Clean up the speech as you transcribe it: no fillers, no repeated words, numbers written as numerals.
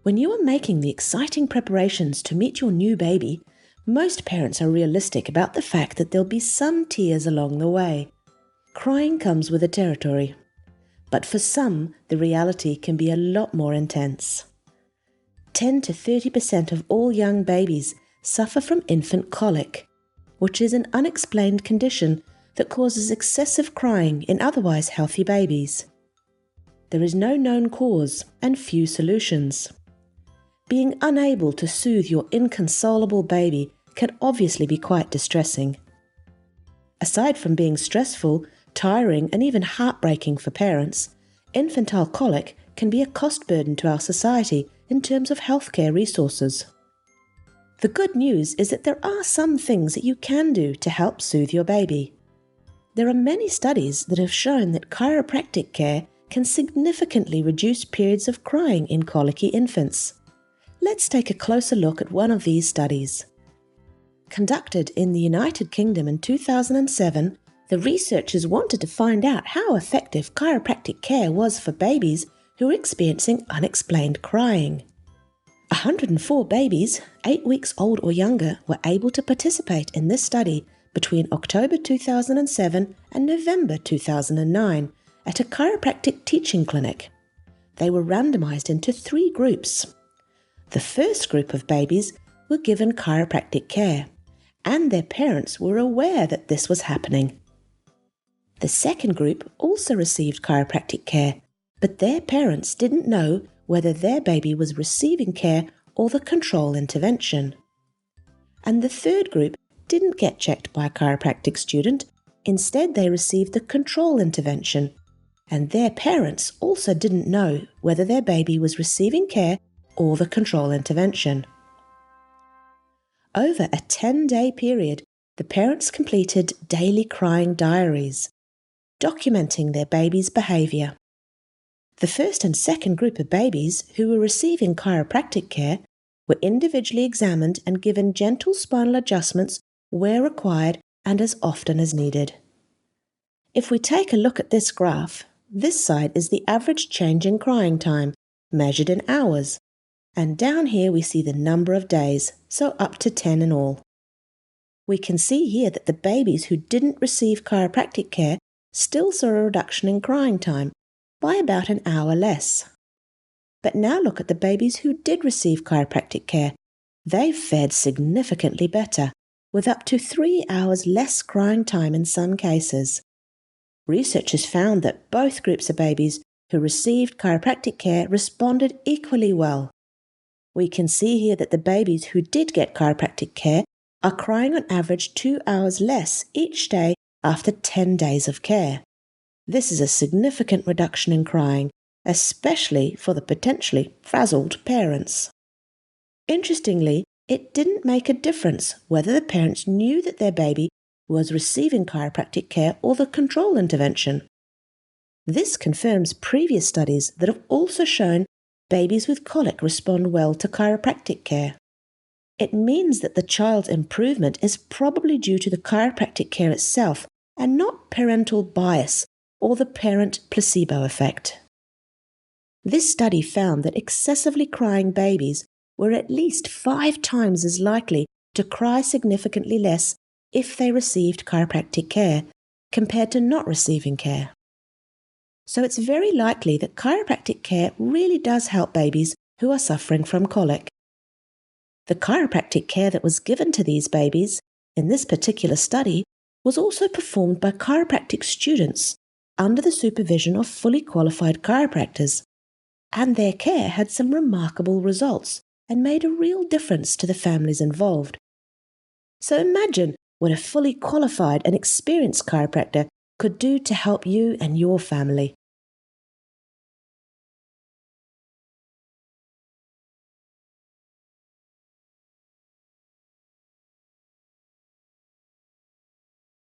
When you are making the exciting preparations to meet your new baby, most parents are realistic about the fact that there'll be some tears along the way. Crying comes with the territory. But for some, the reality can be a lot more intense. 10 to 30% of all young babies suffer from infant colic, which is an unexplained condition that causes excessive crying in otherwise healthy babies. There is no known cause and few solutions. Being unable to soothe your inconsolable baby can obviously be quite distressing. Aside from being stressful, tiring, and even heartbreaking for parents, infantile colic can be a cost burden to our society in terms of healthcare resources. The good news is that there are some things that you can do to help soothe your baby. There are many studies that have shown that chiropractic care can significantly reduce periods of crying in colicky infants. Let's take a closer look at one of these studies. Conducted in the United Kingdom in 2007, the researchers wanted to find out how effective chiropractic care was for babies who were experiencing unexplained crying. 104 babies, 8 weeks old or younger, were able to participate in this study between October 2007 and November 2009 at a chiropractic teaching clinic. They were randomized into 3 groups. The first group of babies were given chiropractic care, and their parents were aware that this was happening. The second group also received chiropractic care, but their parents didn't know whether their baby was receiving care or the control intervention. And the third group didn't get checked by a chiropractic student. Instead, they received the control intervention, and their parents also didn't know whether their baby was receiving care or the control intervention. Over a 10-day period, the parents completed daily crying diaries, documenting their baby's behaviour. The first and second group of babies who were receiving chiropractic care were individually examined and given gentle spinal adjustments where required and as often as needed. If we take a look at this graph, this side is the average change in crying time, measured in hours, and down here we see the number of days, so up to 10 in all. We can see here that the babies who didn't receive chiropractic care still saw a reduction in crying time by about an hour less. But now look at the babies who did receive chiropractic care. They fared significantly better, with up to 3 hours less crying time in some cases. Researchers found that both groups of babies who received chiropractic care responded equally well. We can see here that the babies who did get chiropractic care are crying on average 2 hours less each day after 10 days of care. This is a significant reduction in crying, especially for the potentially frazzled parents. Interestingly, it didn't make a difference whether the parents knew that their baby was receiving chiropractic care or the control intervention. This confirms previous studies that have also shown babies with colic respond well to chiropractic care. It means that the child's improvement is probably due to the chiropractic care itself and not parental bias or the parent placebo effect. This study found that excessively crying babies were at least 5 times as likely to cry significantly less if they received chiropractic care compared to not receiving care. So it's very likely that chiropractic care really does help babies who are suffering from colic. The chiropractic care that was given to these babies in this particular study was also performed by chiropractic students under the supervision of fully qualified chiropractors, and their care had some remarkable results and made a real difference to the families involved. So imagine what a fully qualified and experienced chiropractor could do to help you and your family.